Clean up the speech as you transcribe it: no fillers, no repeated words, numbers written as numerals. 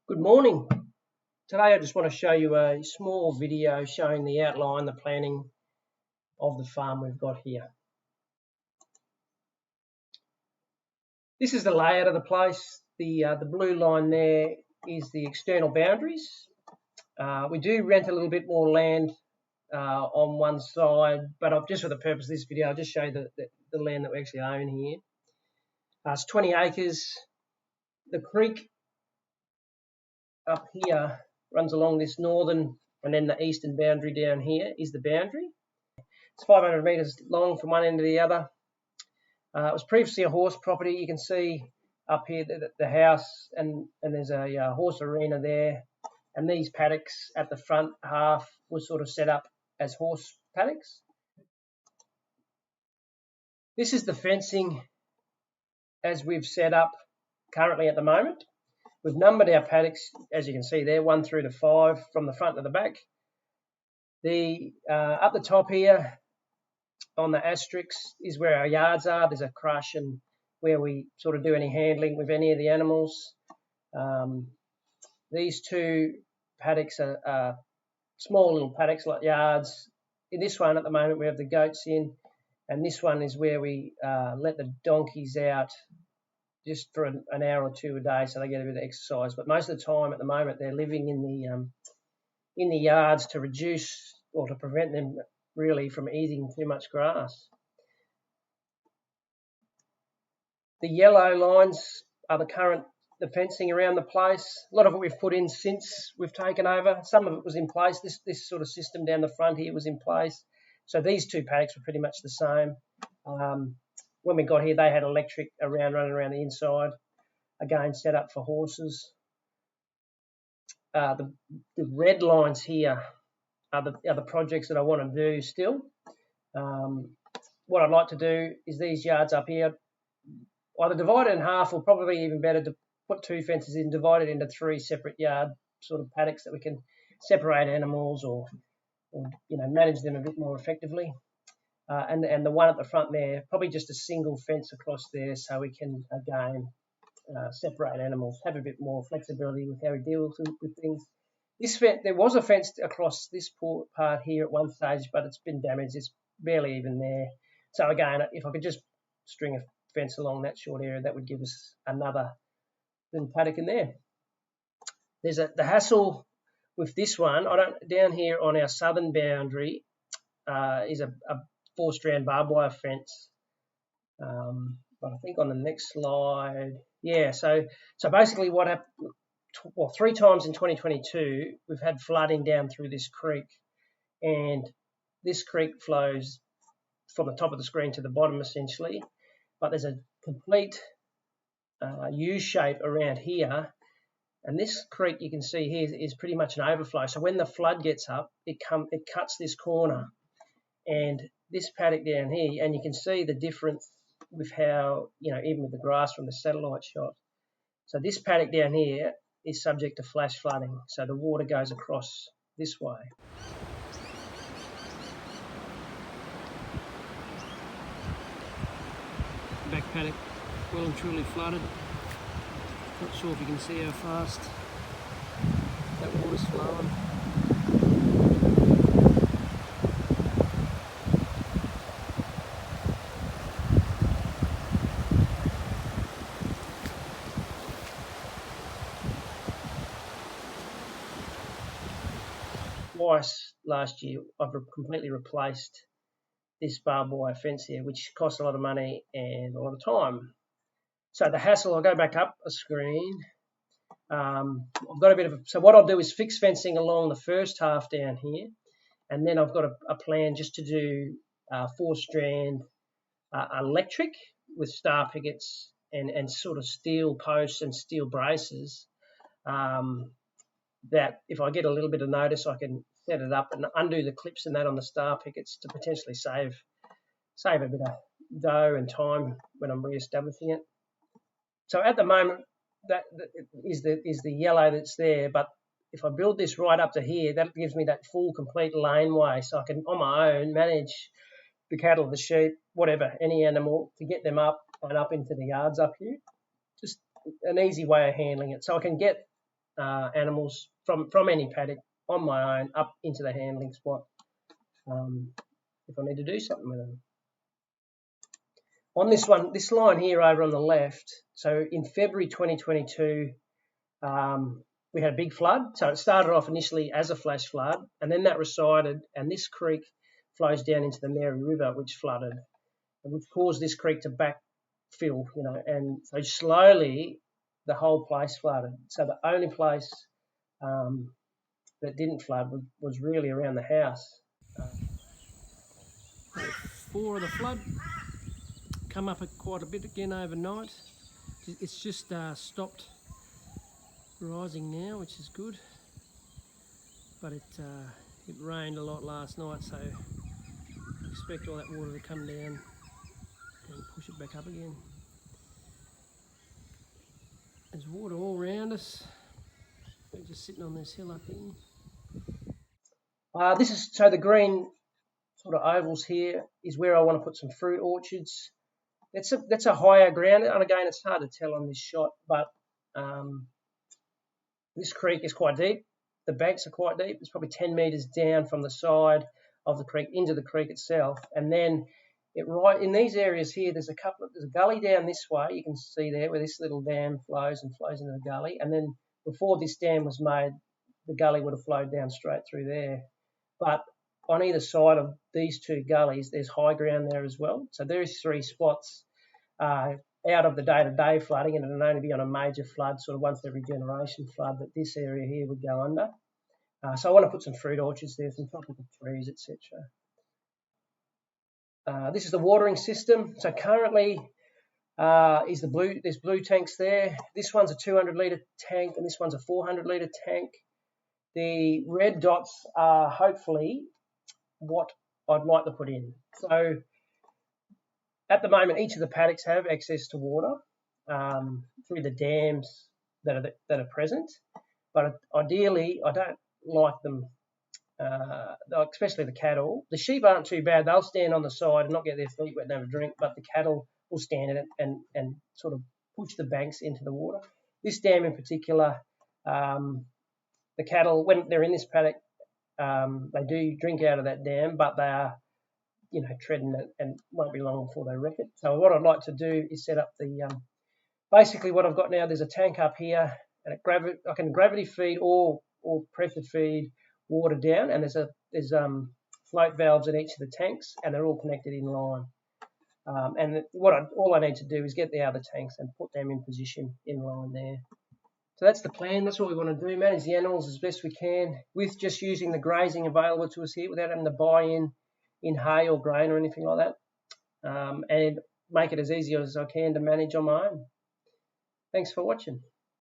Good morning. Today I just want to show you a small video showing the outline, the planning of the farm we've got here. This is the layout of the place. The blue line there is the external boundaries. We do rent a little bit more land on one side, but just for the purpose of this video, I'll just show you the land that we actually own here. It's 20 acres. The creek up here runs along this northern and then the eastern boundary down here is the boundary. It's 500 metres long from one end to the other. It was previously a horse property. You can see up here the house and there's a horse arena there. And these paddocks at the front half were sort of set up as horse paddocks. This is the fencing as we've set up currently at the moment. We've numbered our paddocks, as you can see there, 1 through to 5 from the front to the back. Up the top here on the asterisks is where our yards are. There's a crush and where we sort of do any handling with any of the animals. These two paddocks are small little paddocks like yards. In this one at the moment we have the goats in, and this one is where we let the donkeys out just for an hour or two a day so they get a bit of exercise. But most of the time at the moment they're living in the yards to reduce or to prevent them really from eating too much grass. The yellow lines are the fencing around the place. A lot of it we've put in since we've taken over. Some of it was in place. This sort of system down the front here was in place. So these two paddocks were pretty much the same. When we got here, they had electric running around the inside, again set up for horses. The red lines here are the projects that I want to do still. What I'd like to do is these yards up here, either divide it in half, or probably even better to put two fences in, divide it into 3 separate yard sort of paddocks that we can separate animals or manage them a bit more effectively. And the one at the front there, probably just a single fence across there so we can, again, separate animals, have a bit more flexibility with how we deal with things. This fence, there was a fence across this part here at one stage, but it's been damaged. It's barely even there. So again, if I could just string a fence along that short area, that would give us another little paddock in there. There's the hassle with this one. Down here on our southern boundary is a 4-strand barbed wire fence. But I think on the next slide, yeah. So basically, what happened? Well, 3 times in 2022, we've had flooding down through this creek, and this creek flows from the top of the screen to the bottom, essentially. But there's a complete U shape around here, and this creek you can see here is pretty much an overflow. So when the flood gets up, it cuts this corner, and this paddock down here, and you can see the difference with how, even with the grass from the satellite shot. So this paddock down here is subject to flash flooding, so the water goes across this way. Back paddock, well and truly flooded. Not sure if you can see how fast that water's flowing. Twice last year I've completely replaced this barbed wire fence here, which costs a lot of money and a lot of time. So the hassle, I'll go back up a screen. I've got a bit of so what I'll do is fix fencing along the first half down here, and then I've got a plan just to do 4-strand electric with star pickets and sort of steel posts and steel braces. That if I get a little bit of notice, I can set it up and undo the clips and that on the star pickets to potentially save a bit of dough and time when I'm re-establishing it. So at the moment, that is the yellow that's there, but if I build this right up to here, that gives me that full complete laneway, so I can on my own manage the cattle, the sheep, whatever, any animal, to get them up and up into the yards up here. Just an easy way of handling it. So I can get animals from any paddock on my own up into the handling spot if I need to do something with them. On this one, this line here over on the left, so in February 2022, we had a big flood. So it started off initially as a flash flood, and then that receded, and this creek flows down into the Mary River, which flooded, and which caused this creek to backfill, you know, and so slowly the whole place flooded. So the only place that didn't flood was really around the house. Before the flood come up quite a bit again overnight. It's just stopped rising now, which is good, but it rained a lot last night, so I expect all that water to come down and push it back up again. There's water all around us. We're just sitting on this hill up here. This is so the green sort of ovals here is where I want to put some fruit orchards. That's a higher ground, and again it's hard to tell on this shot, but this creek is quite deep. The banks are quite deep. It's probably 10 metres down from the side of the creek into the creek itself, and then right in these areas here, there's a gully down this way. You can see there where this little dam flows into the gully, and then before this dam was made, the gully would have flowed down straight through there. But on either side of these two gullies, there's high ground there as well. So there's three spots out of the day-to-day flooding, and it'll only be on a major flood, sort of once every generation flood, that this area here would go under. So I want to put some fruit orchards there, some tropical trees, etc. This is the watering system. So currently there's blue tanks there. This one's a 200-litre tank, and this one's a 400-litre tank. The red dots are hopefully what I'd like to put in. So at the moment, each of the paddocks have access to water through the dams that are present, but ideally I don't like them, especially the cattle. The sheep aren't too bad. They'll stand on the side and not get their feet wet and have a drink, but the cattle will stand in it and sort of push the banks into the water. This dam in particular, the cattle, when they're in this paddock, they do drink out of that dam, but they are, you know, treading it, and won't be long before they wreck it. So what I'd like to do is set up the, basically what I've got now, there's a tank up here, and I can gravity feed or pressure feed water down, and there's float valves in each of the tanks, and they're all connected in line. And all I need to do is get the other tanks and put them in position in line there. So that's the plan. That's what we want to do, manage the animals as best we can with just using the grazing available to us here without having to buy in hay or grain or anything like that, and make it as easy as I can to manage on my own. Thanks for watching.